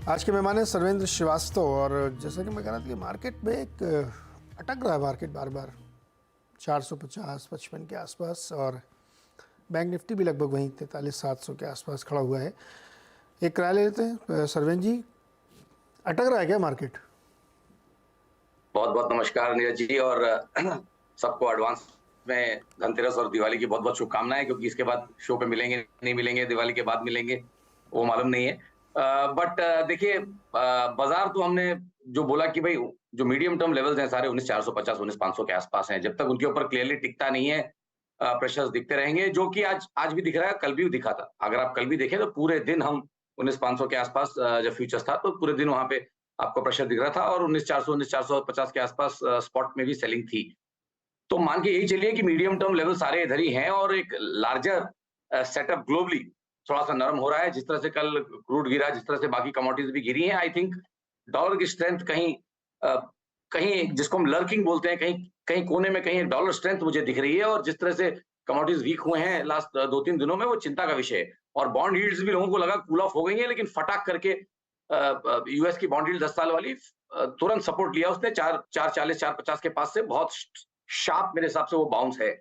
आज के मेहमान हैं सर्वेंद्र श्रीवास्तव। और जैसा कि मैं कह रहा था कि मार्केट में एक अटक रहा है मार्केट बार बार 450-55 के आसपास, और बैंक निफ्टी भी लगभग वहीं 43,700 के आसपास खड़ा हुआ है। एक राय ले लेते हैं। सर्वेंद्र जी, अटक रहा है क्या मार्केट? बहुत बहुत नमस्कार नीरज जी, और सबको एडवांस में धनतेरस और दिवाली की बहुत बहुत शुभकामनाएं, क्योंकि इसके बाद शो पे मिलेंगे नहीं मिलेंगे, दिवाली के बाद मिलेंगे वो मालूम नहीं है। बट देखिए, बाजार तो हमने जो बोला कि भाई जो मीडियम टर्म लेवल्स हैं सारे 19,450 19,500 के आसपास हैं। जब तक उनके ऊपर क्लियरली टिकता नहीं है, प्रेशर्स दिखते रहेंगे, जो कि आज भी दिख रहा है, कल भी दिखा था। अगर आप कल भी देखें तो पूरे दिन हम 19,500 के आसपास जब फ्यूचर्स था तो पूरे दिन वहां पे आपको प्रेशर दिख रहा था, और 19,400 19,450 के आसपास स्पॉट में भी सेलिंग थी। तो मान के यही चलिए कि मीडियम टर्म लेवल सारे इधर ही हैं, और एक लार्जर सेटअप ग्लोबली थोड़ा सा नरम हो रहा है। जिस तरह से कल क्रूड गिरा, जिस तरह से बाकी कमोडिटीज भी गिरी हैं, आई थिंक डॉलर की स्ट्रेंथ कहीं कहीं जिसको हम लर्किंग बोलते हैं, कहीं कहीं कोने में कहीं डॉलर स्ट्रेंथ मुझे दिख रही है। और जिस तरह से कमोडिटीज वीक हुए हैं लास्ट 2-3 दिनों में, वो चिंता का विषय है। और बॉन्ड यील्ड्स भी लोगों को लगा कूल ऑफ हो गई है, लेकिन फटाक करके यूएस की बॉन्ड यील्ड 10 साल वाली तुरंत सपोर्ट लिया उसने 4.40 4.50 के पास से। बहुत शार्प मेरे हिसाब से वो बाउंस है।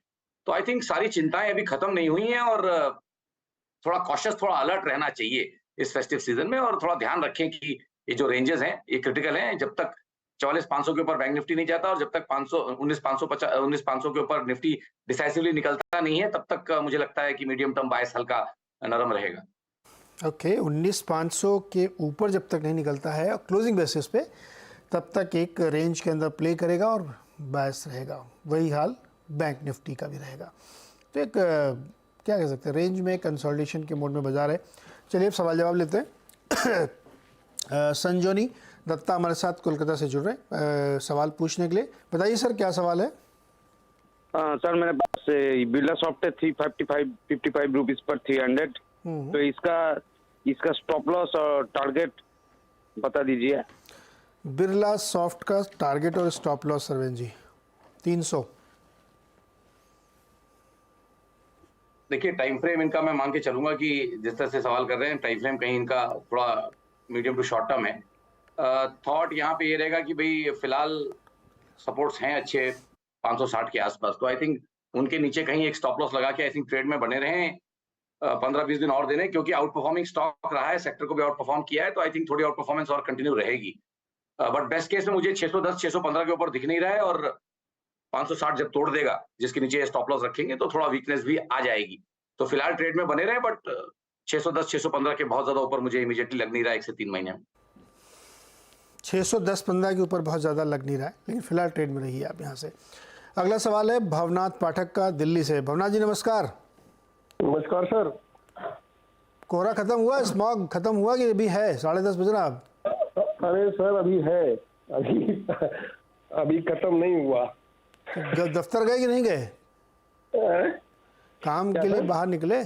तो आई थिंक सारी चिंताएं अभी खत्म नहीं हुई हैं, और थोड़ा कॉशियस, थोड़ा अलर्ट रहना चाहिए इस फेस्टिव सीजन में। और थोड़ा ध्यान रखें कि ये जो रेंजेस हैं ये क्रिटिकल हैं। जब तक 44,500 के ऊपर बैंक निफ्टी नहीं जाता, और जब तक 19,500 के ऊपर निफ्टी डिसाइसिवली निकलता नहीं है, तब तक मुझे लगता है कि मीडियम टर्म बायस हल्का नरम रहेगा। ओके, 19,500 के ऊपर जब तक नहीं निकलता है और क्लोजिंग बेसिस पे, तब तक एक रेंज के अंदर प्ले करेगा और बायस रहेगा। वही हाल बैंक निफ्टी का भी रहेगा। तो एक क्या कह सकते हैं, रेंज में कंसोलिडेशन के मोड में बाजार है। चलिए अब सवाल जवाब लेते हैं। संजोनी दत्ता हमारे साथ कोलकाता से जुड़ रहे हैं सवाल पूछने के लिए। बताइए सर, क्या सवाल है? सर मेरे पास बिरला सॉफ्ट है 355 रुपीज पर 300। तो इसका स्टॉप लॉस और टारगेट बता दीजिए। बिरला सॉफ्ट का टारगेट और स्टॉप लॉस सर्वेंद्र जी 300। देखिए, टाइम फ्रेम इनका मैं मान के चलूंगा कि जिस तरह से सवाल कर रहे हैं, टाइम फ्रेम कहीं इनका थोड़ा मीडियम टू शॉर्ट टर्म है। थॉट यहाँ पे ये रहेगा कि भाई फिलहाल सपोर्ट्स हैं अच्छे 560 के आसपास, तो आई थिंक उनके नीचे कहीं एक स्टॉप लॉस लगा के आई थिंक ट्रेड में बने रहें। 15-20 दिन और देने, क्योंकि आउट परफॉर्मिंग स्टॉक रहा है, सेक्टर को भी आउट परफॉर्म किया है, तो आई थिंक थोड़ी आउट परफॉर्मेंस और कंटिन्यू रहेगी। बट बेस्ट केस में मुझे 610 615 के ऊपर दिख नहीं रहा है, और 560 जब तोड़ देगा, जिसके नीचे स्टॉप लॉस रखेंगे, तो थोड़ा वीकनेस भी आ जाएगी। तो फिलहाल ट्रेड में बने रहे, बट 610 615 के बहुत ज्यादा ऊपर मुझे इमीडिएटली लग नहीं रहा है 1 से 3 महीने में। 610-15 के ऊपर बहुत ज़्यादा लग नहीं रहा है, लेकिन फिलहाल ट्रेड में रहिए आप यहाँ से। अगला सवाल है भवनाथ पाठक का दिल्ली से। भवनाथ जी नमस्कार। नमस्कार सर। कोहरा खत्म हुआ, स्मॉग खत्म हुआ कि अभी है? 10:30 बज रहा अब। अरे सर अभी है, अभी खत्म नहीं हुआ। दफ्तर गए कि नहीं गए? काम के लिए बाहर निकले?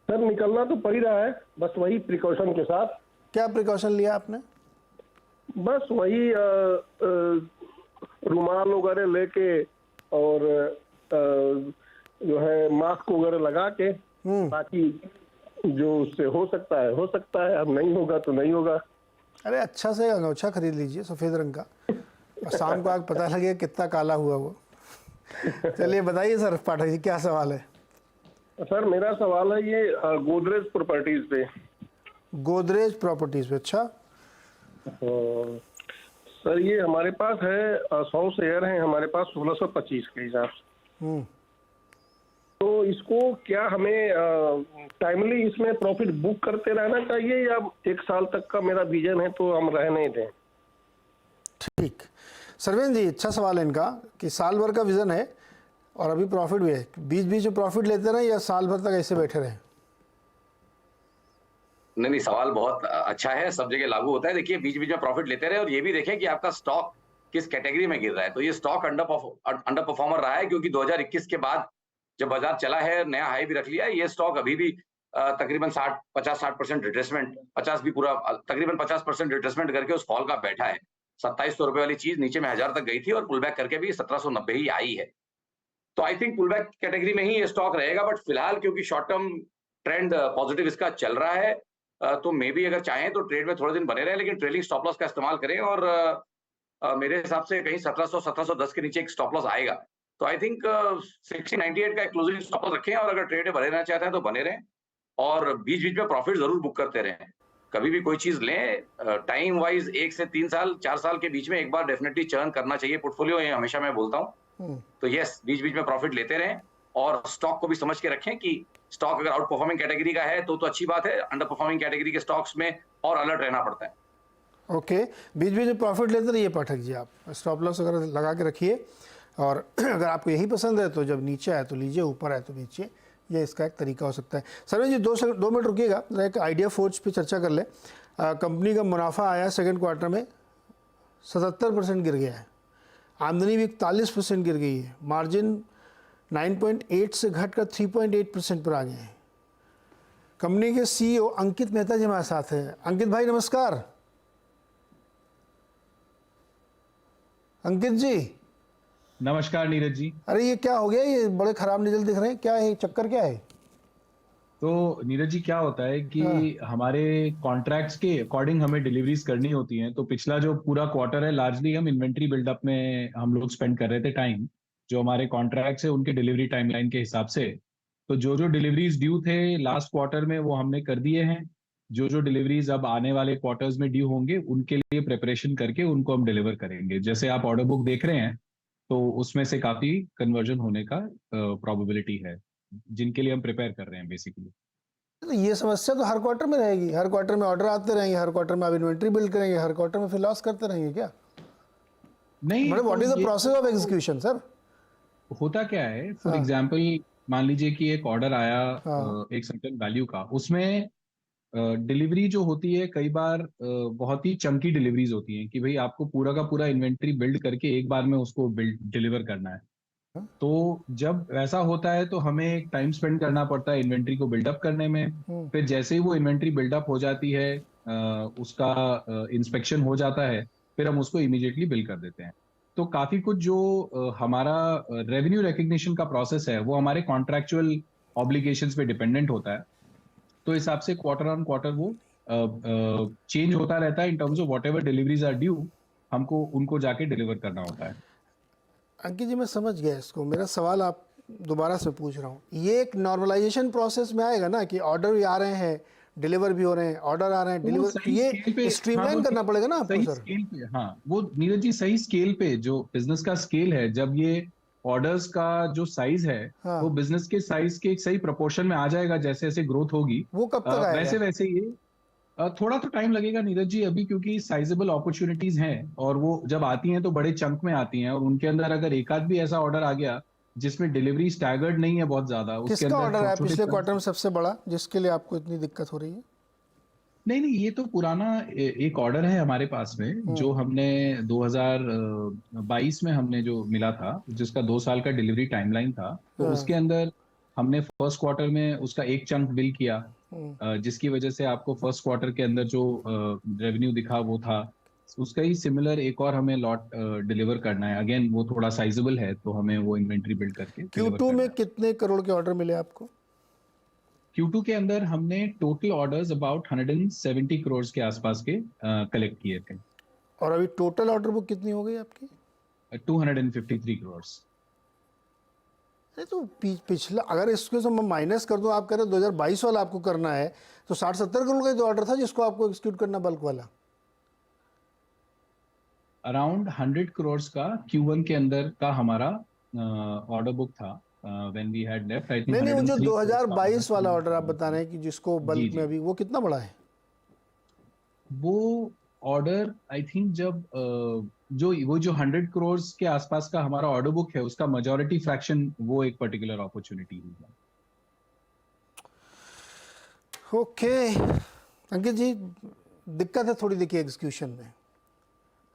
सर निकलना तो पड़ ही रहा है, बस वही प्रिकॉशन के साथ। क्या प्रिकॉशन लिया आपने? बस वही रुमाल वगैरह लेके, और जो है मास्क वगैरह लगा के, ताकि जो उससे हो सकता है, अब नहीं होगा तो नहीं होगा। अरे अच्छा से अंगोछा खरीद लीजिए सफ़ेद रंग का, और शाम को आग पता लगे कितना काला हुआ वो। चलिए बताइए सर पाठक जी, क्या सवाल है? सर मेरा सवाल है ये गोदरेज प्रॉपर्टीज पे। गोदरेज प्रॉपर्टीज पे? अच्छा। सर ये हमारे पास है 100 शेयर हैं हमारे पास 1625 के हिसाब से। तो इसको क्या हमें टाइमली इसमें प्रॉफिट बुक करते रहना चाहिए, या 1 साल तक का मेरा विजन है तो हम रहने दें? ठीक, सर्वेंद्र जी अच्छा सवाल है इनका कि साल भर का विजन है और अभी प्रॉफिट भी है, बीच बीच में प्रॉफिट लेते रहें या साल भर तक ऐसे बैठे रहें? नहीं, सवाल बहुत अच्छा है, सब जगह लागू होता है। देखिए, बीच बीच में प्रॉफिट लेते रहे, और ये भी देखें कि आपका स्टॉक किस कैटेगरी में गिर रहा है। तो ये स्टॉक अंडर परफॉर्मर रहा है, क्योंकि 2021 के बाद जब बाजार चला है, नया हाई भी रख लिया है, ये स्टॉक अभी भी तकरीबन 50-60% रिट्रेसमेंट, 50 भी पूरा, तकरीबन 50% रिट्रेसमेंट करके उस फॉल का बैठा है। 2700 रुपए वाली चीज नीचे में 1000 तक गई थी, और पुल बैक करके भी 1790 ही आई है। तो I think pull back category में ही ये स्टॉक रहेगा। बट फिलहाल क्योंकि शॉर्ट टर्म ट्रेंड पॉजिटिव इसका चल रहा है, तो मे बी अगर चाहें तो ट्रेड में थोड़े दिन बने रहे, लेकिन ट्रेलिंग स्टॉप लॉस का इस्तेमाल करें और मेरे हिसाब से कहीं 1700-1710 के नीचे एक स्टॉप लॉस आएगा। तो आई थिंक 1698 का एक क्लोजिंग स्टॉप लॉस रखें और अगर ट्रेड में बने रहना चाहते हैं तो बने रहें और बीच-बीच में प्रॉफिट जरूर बुक करते रहें। कभी भी कोई चीज लें, टाइम वाइज 1 से 3 साल 4 साल के बीच में एक बार डेफिनेटली चर्न करना चाहिए पोर्टफोलियो, ये हमेशा मैं बोलता हूँ। तो यस, बीच-बीच में प्रॉफिट लेते रहें और स्टॉक को भी समझ के रखें कि स्टॉक अगर आउट परफॉर्मिंग कैटेगरी का है तो अच्छी बात है, अंडर परफॉर्मिंग कैटेगरी के स्टॉक्स में और अलर्ट रहना पड़ता है। ओके, बीच बीच में प्रॉफिट लेते रहिए पाठक जी, आप स्टॉप लॉस वगैरह लगा के रखिए और अगर आपको यही पसंद है तो जब नीचे आए तो लीजिए, ऊपर आए तो बेचिए, ये इसका एक तरीका हो सकता है। सरवीन जी 2 मिनट रुकिएगा, एक आइडिया फोर्ज पे चर्चा कर ले। कंपनी का मुनाफा आया सेकंड क्वार्टर में 77% गिर गया है, आमदनी भी 41% गिर गई है, मार्जिन 9.8 से घटकर 3.8% पर आ गए हैं। कंपनी के सीईओ अंकित मेहता जी हमारे साथ हैं। अंकित भाई नमस्कार। अंकित जी नमस्कार नीरज जी। अरे ये क्या हो गया, ये बड़े खराब रिजल्ट दिख रहे हैं, क्या है चक्कर, क्या है? तो नीरज जी क्या होता है कि हमारे कॉन्ट्रैक्ट्स के अकॉर्डिंग हमें डिलीवरीज करनी होती हैं। तो पिछला जो पूरा क्वार्टर है लार्जली हम इन्वेंट्री बिल्डअप में हम लोग स्पेंड कर रहे थे टाइम, जो हमारे कॉन्ट्रैक्ट्स है उनके डिलीवरी टाइमलाइन के हिसाब से। तो जो जो डिलीवरीज ड्यू थे लास्ट क्वार्टर में वो हमने कर दिए हैं। जो जो डिलीवरीज अब आने वाले क्वार्टर्स में ड्यू होंगे उनके लिए प्रिपरेशन करके उनको हम डिलीवर करेंगे। जैसे आप ऑर्डर बुक देख रहे हैं तो उसमें से काफी कन्वर्जन होने का प्रोबेबिलिटी है, जिनके लिए हम प्रिपेयर कर रहे हैं बेसिकली। तो ये समस्या तो हर क्वार्टर में रहेगी, हर क्वार्टर में ऑर्डर आते रहेंगे, हर क्वार्टर में आप इन्वेंट्री बिल्ड करेंगे, हर क्वार्टर में फिर लॉस करते रहेंगे क्या? नहीं, मतलब what is the process of execution sir? होता क्या है, फॉर एग्जाम्पल मान लीजिए कि एक ऑर्डर आया एक सर्टेन वैल्यू का, उसमें डिलीवरी जो होती है कई बार बहुत ही चंकी डिलीवरीज होती हैं कि भाई आपको पूरा का पूरा इन्वेंट्री बिल्ड करके एक बार में उसको बिल्ड डिलीवर करना है। तो जब ऐसा होता है तो हमें एक टाइम स्पेंड करना पड़ता है इन्वेंट्री को बिल्डअप करने में। फिर जैसे ही वो इन्वेंट्री बिल्डअप हो जाती है, उसका इंस्पेक्शन हो जाता है, फिर हम उसको इमीडिएटली बिल कर देते हैं। तो काफी कुछ जो हमारा रेवेन्यू रिकग्निशन का प्रोसेस है वो हमारे कॉन्ट्रैक्चुअल ऑब्लिगेशंस पे डिपेंडेंट होता है। तो हिसाब से क्वार्टर ऑन क्वार्टर वो चेंज होता रहता है in terms of whatever deliveries are due, हमको उनको जाके डिलीवर करना होता है। अंकित जी मैं समझ गया इसको, मेरा सवाल आप दोबारा से पूछ रहा हूँ, ये एक नॉर्मलाइजेशन प्रोसेस में आएगा ना कि ऑर्डर भी आ रहे हैं, डिलीवर भी हो रहे हैं, ऑर्डर आ रहे हैं, डिलीवर, ये स्ट्रीमलाइन करना पड़ेगा ना आपको सर? स्केल पे, हाँ वो नीरज जी सही स्केल पे, जो बिजनेस का स्केल है, जब ये ऑर्डर्स का जो साइज है वो बिजनेस के साइज के एक सही प्रोपोर्शन में आ जाएगा, जैसे जैसे ग्रोथ होगी वो कब तक आएगा? वैसे वैसे ये थोड़ा तो टाइम लगेगा नीरज जी अभी, क्योंकि साइजेबल अपॉर्चुनिटीज हैं और वो जब आती हैं तो बड़े चंक में आती हैं, और उनके अंदर अगर एक आध भी ऐसा ऑर्डर आ गया जिसमें डिलीवरी स्टैगर्ड नहीं है बहुत ज्यादा, किसका ऑर्डर है पिछले क्वार्टर में सबसे बड़ा जिसके लिए आपको इतनी दिक्कत हो रही है? नहीं, ये तो पुराना एक ऑर्डर है हमारे पास में, जो हमने 2022 में हमने जो मिला था, जिसका 2 साल का डिलीवरी टाइमलाइन था। तो उसके अंदर हमने फर्स्ट क्वार्टर में उसका एक चंक बिल किया, जिसकी वजह से आपको फर्स्ट क्वार्टर के अंदर जो रेवेन्यू दिखा वो था। उसका ही सिमिलर एक और हमें लॉट डिलीवर करना है, अगेन वो थोड़ा साइजेबल है तो हमें वो इन्वेंट्री बिल्ड करके Q2 में कितने करोड़ के ऑर्डर मिले आपको? Q2 के अंदर हमने टोटल ऑर्डर्स अबाउट 170 करोड़ के आसपास के कलेक्ट किए थे। और अभी टोटल ऑर्डर बुक कितनी हो गई आपकी? 253 करोड़। तो पिछला अगर इसको से मैं माइनस कर दूं, आप कह रहे 2022 वाला आपको करना है, तो 60-70 करोड़ का जो ऑर्डर था जिसको आपको एग्जीक्यूट करना बल्क वाला, अराउंड 100 करोड़ का Q1 के अंदर का हमारा ऑर्डर बुक था। When we had left I think नहीं वो जो 2022 वाला ऑर्डर आप बता रहे हैं कि जिसको बल्क में अभी, वो कितना बड़ा है? वो ऑर्डर आई थिंक जब जो 100 करोड़ के आसपास का हमारा ऑर्डर बुक है उसका मेजॉरिटी फ्रैक्शन वो एक पर्टिकुलर अपॉर्चुनिटी है। ओके अंकित जी, दिक्कत है थोड़ी, देखिए एग्जीक्यूशन में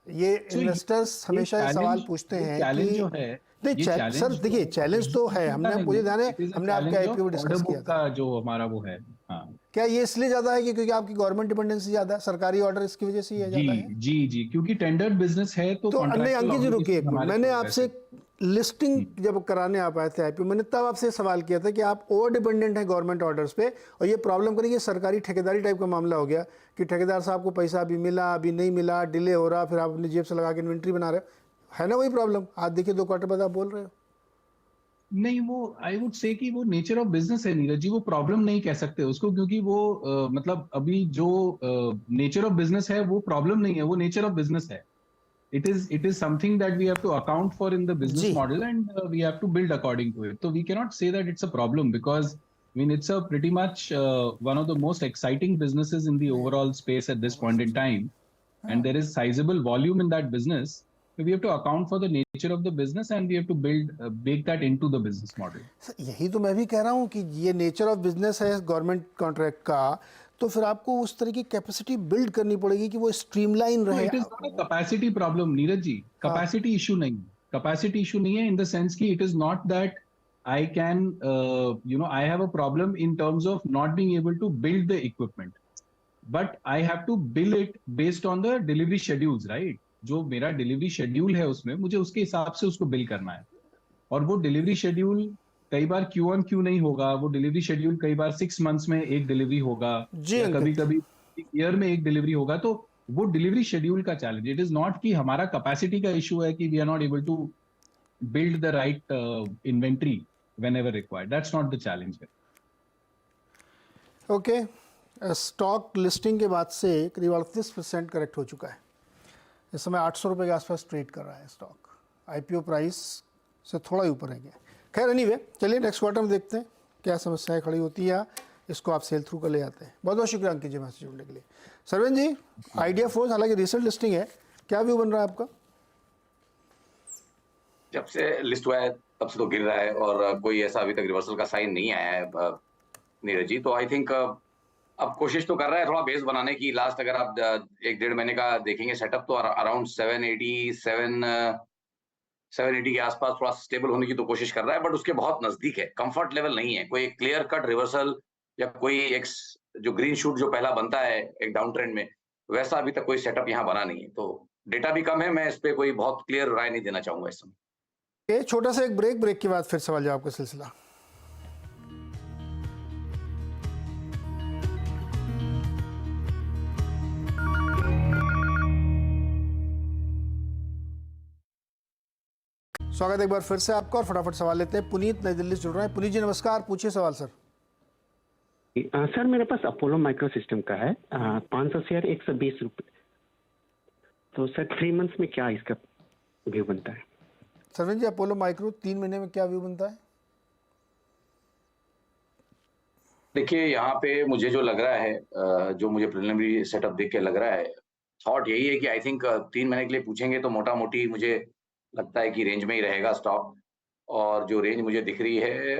ये इन्वेस्टर्स हमेशा ये सवाल पूछते हैं कि जो है नहीं सर, देखिए चैलेंज तो है, हमने मुझे ध्यान है हमने आपके आईपीओ में डिस्कस किया था जो हमारा वो है। हाँ, क्या ये इसलिए ज्यादा है कि क्योंकि आपकी गवर्नमेंट डिपेंडेंसी ज्यादा है, सरकारी ऑर्डर इसकी वजह से ये ज्यादा है? जी, क्योंकि टेंडर बिजनेस है तो नहीं अंकित जी रुकिए, मैंने आपसे लिस्टिंग जब कराने आप आए थे आईपीओ, मैंने तब आपसे सवाल किया था कि आप ओवर डिपेंडेंट हैं गवर्नमेंट ऑर्डर्स पे, और ये प्रॉब्लम करेंगे सरकारी ठेकेदारी टाइप का मामला हो गया कि ठेकेदार साहब को पैसा अभी मिला, अभी नहीं मिला, डिले हो रहा, फिर आप अपनी जेब से लगा के इन्वेंट्री बना रहे हो, है ना वही प्रॉब्लम? आज देखिए 2 क्वार्टर बाद आप बोल रहे हो। नहीं, वो आई वुड से कि वो नेचर ऑफ बिजनेस है नीरज जी, वो प्रॉब्लम नहीं कह सकते उसको, क्योंकि वो मतलब अभी जो नेचर ऑफ बिजनेस है वो प्रॉब्लम नहीं है, वो नेचर ऑफ बिजनेस है. It is something that we have to account for in the business जी। model, and we have to build according to it. So we cannot say that it's a problem, because I mean it's a pretty much one of the most exciting businesses in the overall space at this point in time, and there is sizable volume in that business. So we have to account for the nature of the business, and we have to bake that into the business model. यही तो मैं भी कह रहा हूँ कि ये nature of business है गवर्नमेंट कॉन्ट्रैक्ट का, तो फिर आपको उस तरह की कैपेसिटी बिल्ड करनी पड़ेगी कि वो स्ट्रीमलाइन रहे। It is not a capacity problem Neeraj ji, capacity issue नहीं, कैपेसिटी इशू नहीं है इन द सेंस कि it is not that I can I have a problem in terms of not being able to build the equipment, but I have to bill it based on the delivery schedules, right? जो मेरा delivery schedule है उसमें मुझे उसके हिसाब से उसको bill करना है, और वो डिलीवरी शेड्यूल कई बार Q1Q नहीं होगा, वो डिलीवरी शेड्यूल कई बार 6 मंथ्स में एक डिलीवरी होगा, या कभी कभी ईयर में एक डिलीवरी होगा, तो वो डिलीवरी शेड्यूल का चैलेंज। इट इज नॉट कि हमारा कैपेसिटी का इशू है कि we are not able to build the right inventory whenever required, that's not the challenge. Okay, stock listing के बाद से करीब 38% करेक्ट हो चुका है, इस समय 800 रुपये के आसपास ट्रेड कर रहा है स्टॉक, आईपीओ प्राइस से थोड़ा ही ऊपर रह गया। खैर एनीवे, चलिए नेक्स्ट क्वार्टर में देखते हैं क्या समस्याएं खड़ी होती है, इसको आप सेल थ्रू कर ले जाते हैं। बहुत बहुत शुक्रिया अंकित जी हमसे जुड़ने के लिए। सरवीन जी, आइडिया फोर्स हालांकि रिसेंट लिस्टिंग है, क्या व्यू बन रहा है आपका? जब से लिस्ट हुआ है तब से तो गिर रहा है, और कोई ऐसा अभी तक रिवर्सल का साइन नहीं आया है नीरज जी। तो आई थिंक अब कोशिश तो कर रहा है थोड़ा बेस बनाने की। लास्ट अगर आप 1-1.5 महीने का देखेंगे सेटअप, तो अराउंड 780 के आसपास थोड़ा स्टेबल होने की तो कोशिश कर रहा है, बट उसके बहुत नजदीक है, कंफर्ट लेवल नहीं है। कोई क्लियर कट रिवर्सल या कोई एक जो ग्रीन शूट जो पहला बनता है एक डाउन ट्रेंड में, वैसा अभी तक कोई सेटअप यहाँ बना नहीं है। तो डेटा भी कम है, मैं इस पे कोई बहुत क्लियर राय नहीं देना चाहूंगा इस समय। छोटा सा एक ब्रेक के बाद फिर सवाल जवाब का सिलसिला। स्वागत एक बार फिर से आपका, और फटाफट सवाल लेते हैं। पुनीत नई दिल्ली से जुड़ रहे हैं। पुनीत जी नमस्कार, पूछिए सवाल सर। सर मेरे पास अपोलो माइक्रो सिस्टम का है 500 शेयर 120 रुपये, तो सर 3 मंथ्स में क्या इसका व्यू बनता है? सरवीन जी, अपोलो माइक्रो 3 महीने में क्या व्यू बनता है? देखिए यहाँ पे मुझे जो लग रहा है, जो मुझे प्रिलिमिनरी सेटअप देख के लग रहा है, थॉट यही है कि आई थिंक 3 महीने के लिए पूछेंगे तो मोटा मोटी मुझे लगता है कि रेंज में ही रहेगा स्टॉक, और जो रेंज मुझे दिख रही है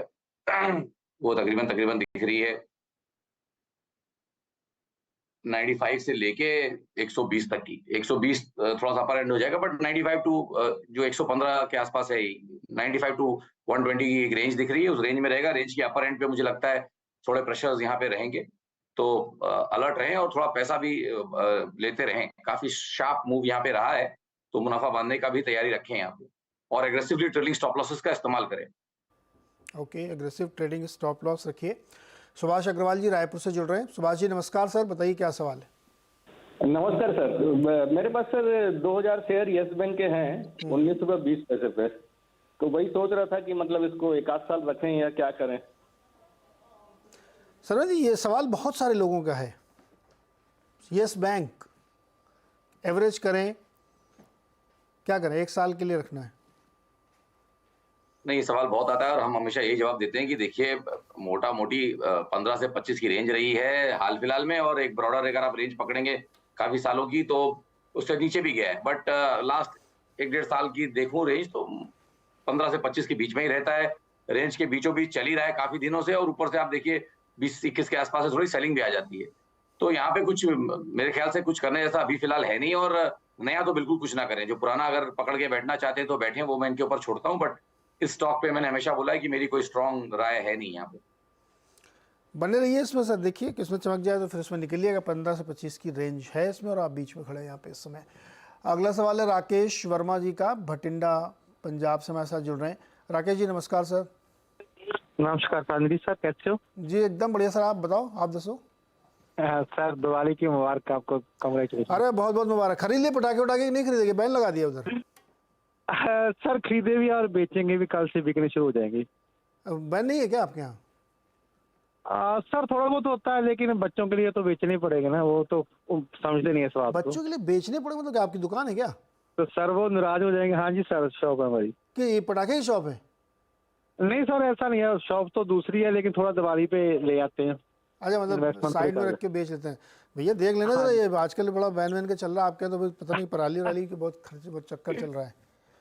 वो तकरीबन दिख रही है 95 से लेके 120 तक की। 120 थोड़ा सा अपर एंड हो जाएगा, बट 95 टू जो 115 के आसपास है, 95 टू 120 की एक रेंज दिख रही है, उस रेंज में रहेगा। रेंज की अपर एंड पे मुझे लगता है थोड़े प्रेशर्स यहाँ पे रहेंगे, तो अलर्ट रहें और थोड़ा पैसा भी लेते रहें। काफी शार्प मूव यहाँ पे रहा है, तो मुनाफा बांधने का भी तैयारी रखें यहाँ पे, और एग्रेसिवली ट्रेडिंग स्टॉप लॉसेस का इस्तेमाल करें। Okay, aggressive trading stop loss रखिए। सुभाष अग्रवाल जी रायपुर से जुड़ रहे हैं। सुभाष जी नमस्कार सर, बताइए क्या सवाल है? नमस्कार सर, मेरे पास सर 2000 शेयर यस बैंक के हैं 19.20 पे, तो वही सोच रहा था कि मतलब इसको 1-8 साल रखें या क्या करें। सर जी, ये सवाल बहुत सारे लोगों का है। यस बैंक एवरेज करें, क्या करें, 1 साल के लिए रखना है? नहीं, ये सवाल बहुत आता है, और हम हमेशा यही जवाब देते हैं कि देखिए मोटा मोटी 15 से 25 की रेंज रही है हाल फिलहाल में, और एक ब्रॉडर अगर आप रेंज पकड़ेंगे काफी सालों की तो उससे नीचे भी गया है, बट लास्ट 1-1.5 साल की देखूं रेंज तो 15 से 25 के बीच में ही रहता है। रेंज के बीचों बीच चल ही रहा है काफी दिनों से, और ऊपर से आप देखिए 20-21 के आसपास से थोड़ी सेलिंग भी आ जाती है। तो यहाँ पे कुछ मेरे ख्याल से कुछ करने जैसा अभी फिलहाल है नहीं, और नया तो बिल्कुल कुछ ना करें। जो पुराना अगर पकड़ के बैठना चाहते हैं तो बैठे, वो मैं इनके ऊपर छोड़ता हूँ, बट इस स्टॉक पे मैंने हमेशा बोला है कि मेरी कोई स्ट्रॉन्ग राय है नहीं यहाँ पे। बने रहिए इसमें सर, देखिए किसमें चमक जाए तो फिर इसमें निकलिएगा। 15 से 25 की रेंज है इसमें, और आप बीच में खड़े हैं यहाँ पे इस समय। अगला सवाल है राकेश वर्मा जी का, भटिंडा पंजाब से हमारे साथ जुड़ रहे हैं। राकेश जी नमस्कार सर। नमस्कार पांडे सर, कैसे हो? जी एकदम बढ़िया सर, आप बताओ, आप दसो। सर दिवाली की मुबारक आपको, कांग्रेचुलेशन। अरे बहुत बहुत मुबारक। खरीद लिए पटाखे उठाके कि नहीं खरीदेंगे? बैन लगा दिया उधर। सर खरीदे भी और बेचेंगे भी, कल से बिकने शुरू हो जाएंगे। बैन नहीं है क्या आपके यहाँ? सर थोड़ा बहुत होता है, लेकिन बच्चों के लिए तो बेचने ही पड़ेगा ना, वो तो समझते नहीं है इस बात को। बच्चों के लिए बेचने पड़े मतलब क्या आपकी दुकान है क्या? तो सर वो नाराज हो जाएंगे। हाँ जी सर, शॉप है हमारी। कि ये पटाखे की शॉप है? नहीं सर ऐसा नहीं है, शॉप तो दूसरी है, लेकिन थोड़ा दिवाली पे ले आते हैं। अच्छा, मतलब Investment साइड में करके। रख के बेच लेते हैं। भैया देख लेना जरा, ये आजकल बड़ा बैन वैन का चल रहा है आपके यहाँ, तो पता नहीं पराली वराली के बहुत खर्च, बहुत चक्कर चल रहा है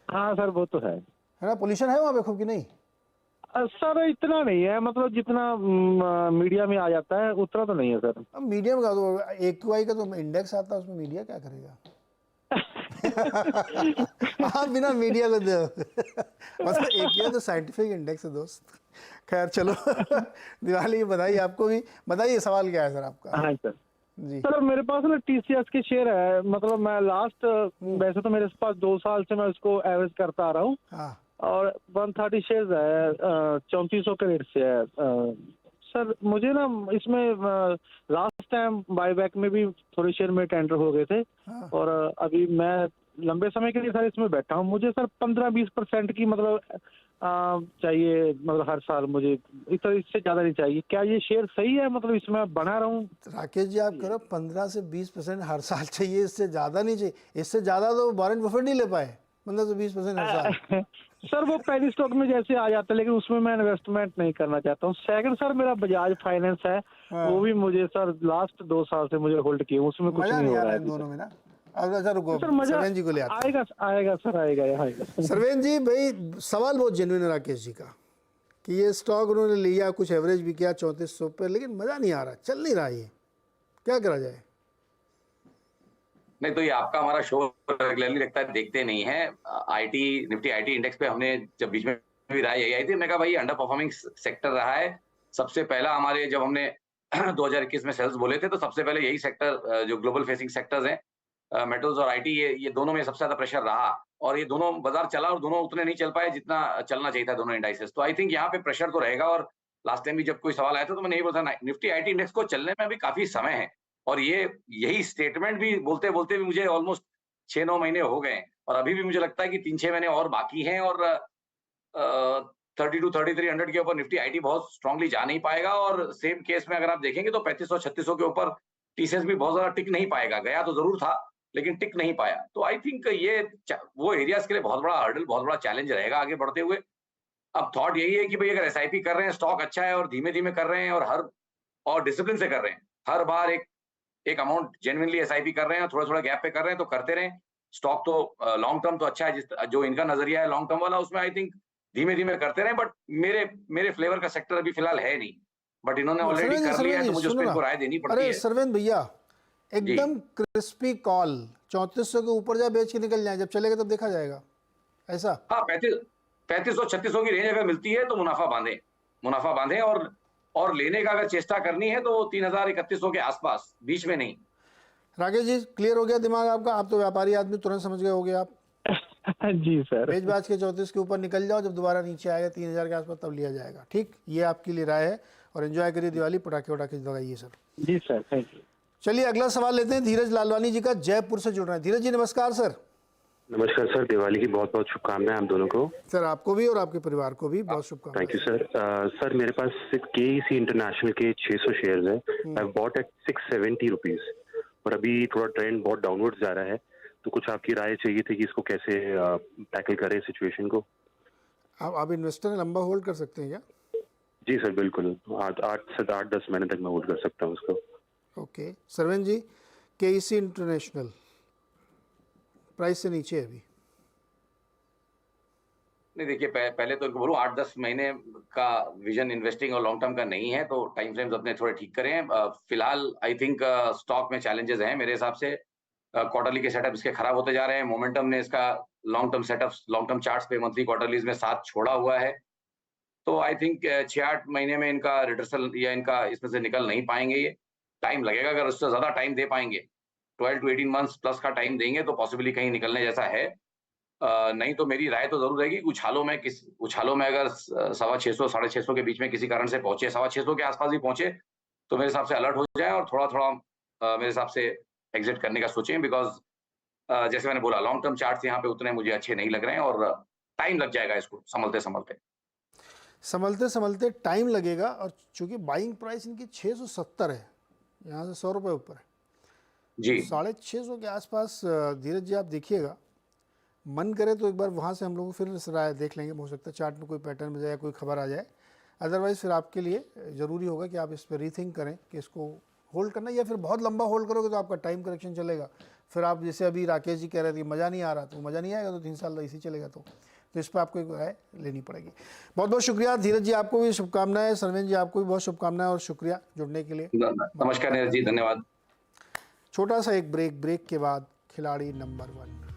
हाँ सर वो तो है। ना? पोल्यूशन है वहाँ पे खूब कि नहीं? सर इतना नहीं है, मतलब जितना मीडिया में आ जाता है उतना तो नहीं है सर। अब मीडियम का तो AQI का तो इंडेक्स आता है, उसमें मीडिया क्या करेगा? आप बिना मीडिया को दो। मतलब AQI तो साइंटिफिक इंडेक्स है दोस्त। खैर चलो दिवाली की बधाई आपको भी। बताइए सवाल क्या है सर आपका? हाँ सर जी सर मेरे पास ना TCS के शेयर है, मतलब मैं लास्ट वैसे तो मेरे पास 2 साल से मैं उसको एवरेज करता आ रहा हूँ, हाँ और 130 शेयर है, 3400 के रेट से है। सर मुझे ना इसमें लास्ट टाइम बाईबैक में भी थोड़े शेयर में टेंडर हो गए थे, हाँ। और अभी मैं लंबे समय के लिए सर इसमें बैठा हूँ। मुझे सर 15-20% की मतलब चाहिए, मतलब हर साल मुझे इससे ज्यादा नहीं चाहिए। क्या ये शेयर सही है, मतलब इसमें बना रहा हूँ? राकेश जी आप करो 15 से 20% हर साल चाहिए, इससे ज़्यादा नहीं चाहिए। इससे ज़्यादा तो वॉरेन बफेट नहीं ले पाए, 15 से 20% हर साल। सर वो पहली स्टॉक में जैसे आ जाता है, लेकिन उसमें मैं इन्वेस्टमेंट नहीं करना चाहता हूँ। सेकंड सर मेरा बजाज फाइनेंस है, वो भी मुझे सर लास्ट 2 साल से मुझे होल्ड किए, उसमें कुछ मजा नहीं नहीं हो आ रहा रहा है है अभी दोनों में ना। अब अच्छा रुको, सर। मजा सरवेन जी को ले आते हैं। आएगा आएगा सर, आएगा। सरवेन जी भाई सवाल बहुत जेन्युइन है राकेश जी का, कि ये स्टॉक उन्होंने लिया, कुछ एवरेज भी किया 3400 पे, लेकिन मज़ा नहीं आ रहा, चल नहीं रहा, ये क्या करा जाए? नहीं तो ये आपका हमारा शो रेगुलरली लगता है, देखते नहीं है। निफ्टी आईटी इंडेक्स पे हमने जब बीच में भी राय यही आई थी, मैं कहा भाई अंडर परफॉर्मिंग सेक्टर रहा है। सबसे पहला हमारे जब हमने 2021 में सेल्स बोले थे, तो सबसे पहले यही सेक्टर जो ग्लोबल फेसिंग सेक्टर्स हैं, मेटल्स और आईटी, ये दोनों में सबसे ज्यादा प्रेशर रहा, और ये दोनों बाजार चला और दोनों उतने नहीं चल पाए जितना चलना चाहिए था दोनों इंडाइसेस। तो आई थिंक यहाँ पे प्रेशर तो रहेगा। और लास्ट टाइम भी जब कोई सवाल आया था तो मैंने यही बोला था, निफ्टी आईटी इंडेक्स को चलने में अभी काफी समय है, और ये यही स्टेटमेंट भी बोलते बोलते भी मुझे ऑलमोस्ट 6-9 महीने हो गए, और अभी भी मुझे लगता है कि 3-6 महीने और बाकी हैं, और 32-3300 के ऊपर निफ्टी आईटी बहुत स्ट्रांगली जा नहीं पाएगा। और सेम केस में अगर आप देखेंगे तो 3500-3600 के ऊपर टीसीएस भी बहुत ज्यादा टिक नहीं पाएगा। गया तो जरूर था लेकिन टिक नहीं पाया। तो आई थिंक ये वो एरियाज के लिए बहुत बड़ा हर्डल, बहुत बड़ा चैलेंज रहेगा आगे बढ़ते हुए। अब थॉट यही है कि भाई अगर एसआईपी कर रहे हैं, स्टॉक अच्छा है और धीमे धीमे कर रहे हैं, और डिसिप्लिन से कर रहे हैं, हर बार एक अमाउंट जेन्युइनली एसआईपी कर रहे हैं, थोड़ा थोड़ा गैप पे कर रहे हैं, तो करते रहें। स्टॉक तो लॉन्ग टर्म तो अच्छा है, जो इनका नजरिया है लॉन्ग टर्म वाला, उसमें आई थिंक धीमे धीमे करते रहें। बट मेरे फ्लेवर का सेक्टर अभी फिलहाल है नहीं, बट इन्होंने ऑलरेडी कर लिया है, तो मुझे उस पर इनको राय देनी पड़ती अरे है। सरवेन भैया एकदम क्रिस्पी कॉल, 3400 के ऊपर जाए बेच के निकल जाए, जब चलेगा तब देखा जाएगा, ऐसा? हाँ, 3500-3600 की रेंज अगर मिलती है तो मुनाफा बांधे, और लेने का अगर चेष्टा करनी है तो 3000-3100 के आसपास, बीच में नहीं। राकेश जी क्लियर हो गया दिमाग आपका? आप तो व्यापारी आदमी, तुरंत समझ गए होगे आप। जी सर। बेच बाज के 34 के ऊपर निकल जाओ, जब दोबारा नीचे आएगा 3000 के आसपास तब लिया जाएगा। ठीक, ये आपके लिए राय है, और एंजॉय करिए दिवाली, पटाखे वटाखे लगाइए सर। जी सर, थैंक यू। चलिए अगला सवाल लेते हैं, धीरज लालवानी जी का, जयपुर से जुड़ रहे हैं। धीरज जी नमस्कार सर। नमस्कार सर, दिवाली की बहुत बहुत शुभकामनाएं हम दोनों को। सर आपको भी और आपके परिवार को भी बहुत शुभकामनाएं। Thank you sir. सर मेरे पास KEC इंटरनेशनल के 600 शेयर्स है। आई बॉट एट 670 रुपीज, और अभी थोड़ा ट्रेंड बहुत डाउनवर्ड जा रहा है, तो कुछ आपकी राय चाहिए थी कि इसको कैसे टैकल करें सिचुएशन को। आप इन्वेस्टर लंबा होल्ड कर सकते हैं क्या? जी सर बिल्कुल, 8 से 10 महीने तक मैं होल्ड कर सकता हूँ उसको। ओके सरवेन जी, KEC इंटरनेशनल प्राइस से नीचे है अभी। नहीं देखिए, पहले तो बोलूं 8-10 महीने का विजन इन्वेस्टिंग और लॉन्ग टर्म का नहीं है, तो टाइम फ्रेम्स अपने थोड़े ठीक करें। फिलहाल आई थिंक स्टॉक में चैलेंजेस हैं मेरे हिसाब से। क्वार्टरली के सेटअप इसके खराब होते जा रहे हैं। मोमेंटम ने इसका लॉन्ग टर्म चार्ट्स पे मंथली क्वार्टरलीज में साथ छोड़ा हुआ है। तो आई थिंक 6-8 महीने में इनका रिटर्सल या इनका इसमें से निकल नहीं पाएंगे। ये टाइम लगेगा, अगर उससे ज्यादा टाइम दे पाएंगे, 12 to 18 मंथ्स प्लस का टाइम देंगे, तो पॉसिबली कहीं निकलने जैसा है। नहीं तो मेरी राय तो जरूर रहेगी, उछालों में अगर 625 650 के बीच में किसी कारण से पहुंचे, 625 के आसपास भी पहुंचे, तो मेरे हिसाब से अलर्ट हो जाए और थोड़ा थोड़ा मेरे हिसाब से एग्जिट करने का सोचें, बिकॉज जैसे मैंने बोला लॉन्ग टर्म चार्ट्स यहाँ पे उतने मुझे अच्छे नहीं लग रहे हैं और टाइम लग जाएगा इसको संभलते संभलते टाइम लगेगा। और चूंकि बाइंग प्राइस इनकी 670 है, यहाँ से 100 रुपये ऊपर है जी, 650 के आसपास। धीरज जी आप देखिएगा, मन करे तो एक बार वहाँ से हम लोग फिर राय देख लेंगे, हो सकता है चार्ट में कोई पैटर्न मिल जाए, कोई खबर आ जाए। अदरवाइज़ फिर आपके लिए ज़रूरी होगा कि आप इस पर रीथिंक करें कि इसको होल्ड करना, या फिर बहुत लंबा होल्ड करोगे तो आपका टाइम करेक्शन चलेगा। फिर आप जैसे अभी राकेश जी कह रहे थे मज़ा नहीं आ रहा, तो मज़ा नहीं आएगा तो 3 साल इसी चलेगा। तो इस पर आपको एक राय लेनी पड़ेगी। बहुत बहुत शुक्रिया धीरज जी, आपको भी शुभकामनाएं। सरवेन जी आपको भी बहुत शुभकामनाएं और शुक्रिया जुड़ने के लिए। नमस्कार नीरज जी, धन्यवाद। छोटा सा एक ब्रेक के बाद खिलाड़ी नंबर 1।